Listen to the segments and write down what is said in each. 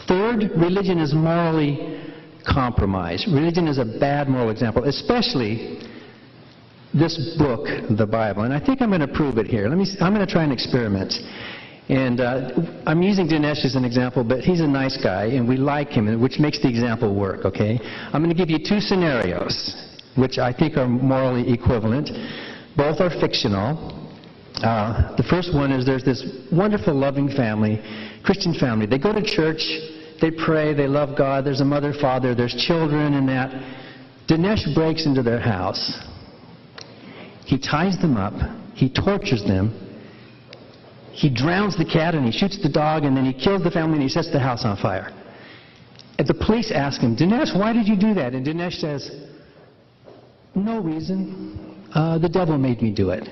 Third, religion is morally compromised. Religion is a bad moral example, especially this book, the Bible. And I think I'm going to prove it here. I'm going to try an experiment. And I'm using Dinesh as an example, but he's a nice guy, and we like him, which makes the example work, okay? I'm going to give you two scenarios, which I think are morally equivalent. Both are fictional. The first one is there's this wonderful, loving family, Christian family. They go to church, they pray, they love God, there's a mother, father, there's children and that. Dinesh breaks into their house. He ties them up, he tortures them, he drowns the cat and he shoots the dog and then he kills the family and he sets the house on fire. And the police ask him, Dinesh, why did you do that? And Dinesh says, no reason. The devil made me do it.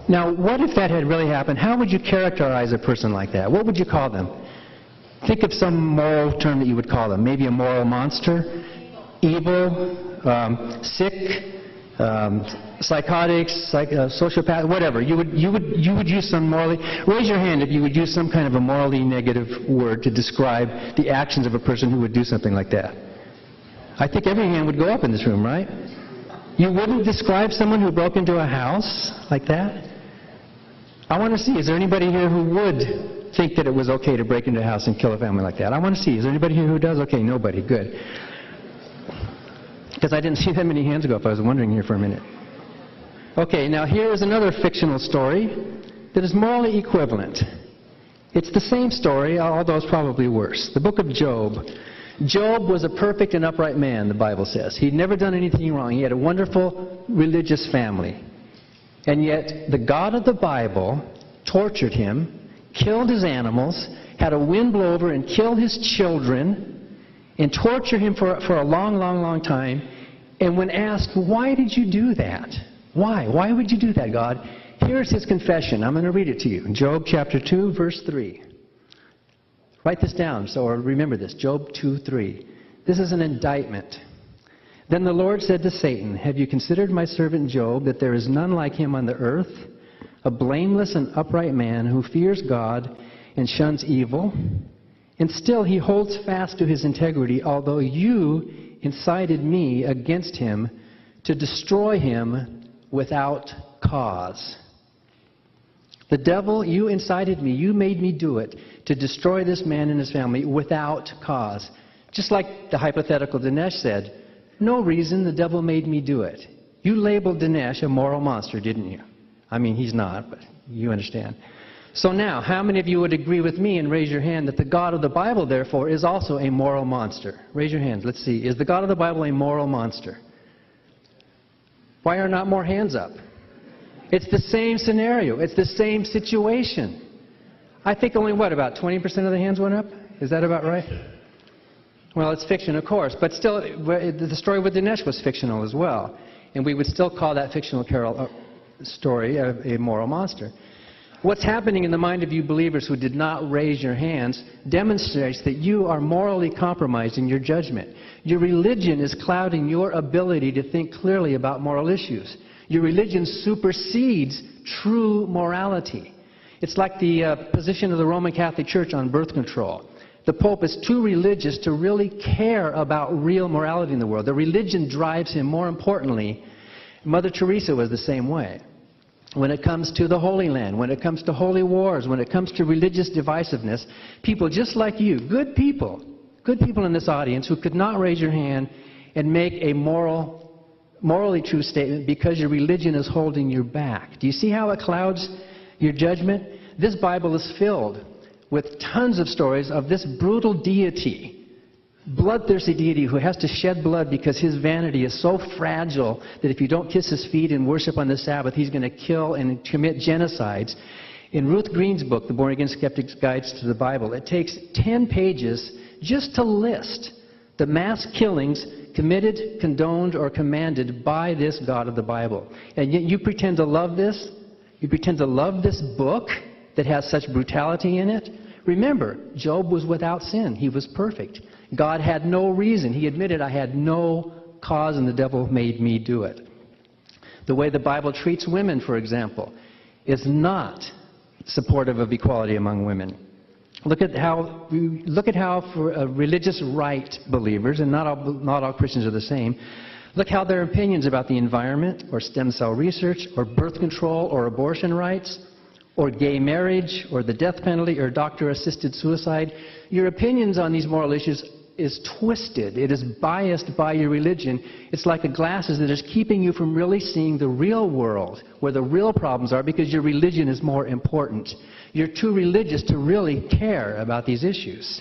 Now, what if that had really happened? How would you characterize a person like that? What would you call them? Think of some moral term that you would call them. Maybe a moral monster, evil, sick, psychotics, sociopath, whatever. You would use some morally. Raise your hand if you would use some kind of a morally negative word to describe the actions of a person who would do something like that. I think every hand would go up in this room, right? You wouldn't describe someone who broke into a house like that? I want to see, is there anybody here who would think that it was okay to break into a house and kill a family like that? I want to see, is there anybody here who does? Okay, nobody, good. Because I didn't see that many hands go up. I was wondering here for a minute. Okay, now here is another fictional story that is morally equivalent. It's the same story, although it's probably worse. The book of Job. Job was a perfect and upright man, the Bible says. He'd never done anything wrong. He had a wonderful religious family. And yet, the God of the Bible tortured him, killed his animals, had a wind blow over and kill his children, and torture him for a long, long, long time. And when asked, why did you do that? Why? Why would you do that, God? Here's his confession. I'm going to read it to you. Job chapter 2, verse 3. Write this down, or remember this. Job 2:3. This is an indictment. Then the Lord said to Satan, have you considered my servant Job, that there is none like him on the earth, a blameless and upright man who fears God and shuns evil? And still he holds fast to his integrity, although you incited me against him to destroy him without cause. The devil, you incited me, you made me do it, to destroy this man and his family without cause. Just like the hypothetical Dinesh said, no reason, the devil made me do it. You labeled Dinesh a moral monster, didn't you? I mean, he's not, but you understand. So now, how many of you would agree with me and raise your hand that the God of the Bible, therefore, is also a moral monster? Raise your hands. Let's see. Is the God of the Bible a moral monster? Why are not more hands up? It's the same scenario. It's the same situation. I think only, what, about 20% of the hands went up? Is that about right? Well, it's fiction, of course, but still, the story with Dinesh was fictional as well. And we would still call that fictional story a moral monster. What's happening in the mind of you believers who did not raise your hands demonstrates that you are morally compromised in your judgment. Your religion is clouding your ability to think clearly about moral issues. Your religion supersedes true morality. It's like the position of the Roman Catholic Church on birth control. The Pope is too religious to really care about real morality in the world. The religion drives him. More importantly, Mother Teresa was the same way. When it comes to the Holy Land, when it comes to holy wars, when it comes to religious divisiveness, people just like you, good people in this audience who could not raise your hand and make a morally true statement because your religion is holding you back. Do you see how it clouds your judgment? This Bible is filled with tons of stories of this brutal deity, bloodthirsty deity who has to shed blood because his vanity is so fragile that if you don't kiss his feet and worship on the Sabbath, he's going to kill and commit genocides. In Ruth Green's book, The Born Again Skeptic's Guides to the Bible, it takes 10 pages just to list the mass killings committed, condoned, or commanded by this God of the Bible. And yet you pretend to love this? You pretend to love this book that has such brutality in it? Remember, Job was without sin. He was perfect. God had no reason. He admitted, I had no cause and the devil made me do it. The way the Bible treats women, for example, is not supportive of equality among women. Look at how for religious right believers, and not all Christians are the same, look how their opinions about the environment, or stem cell research, or birth control, or abortion rights, or gay marriage, or the death penalty, or doctor-assisted suicide. Your opinions on these moral issues is twisted. It is biased by your religion. It's like a glasses that is keeping you from really seeing the real world, where the real problems are, because your religion is more important. You're too religious to really care about these issues.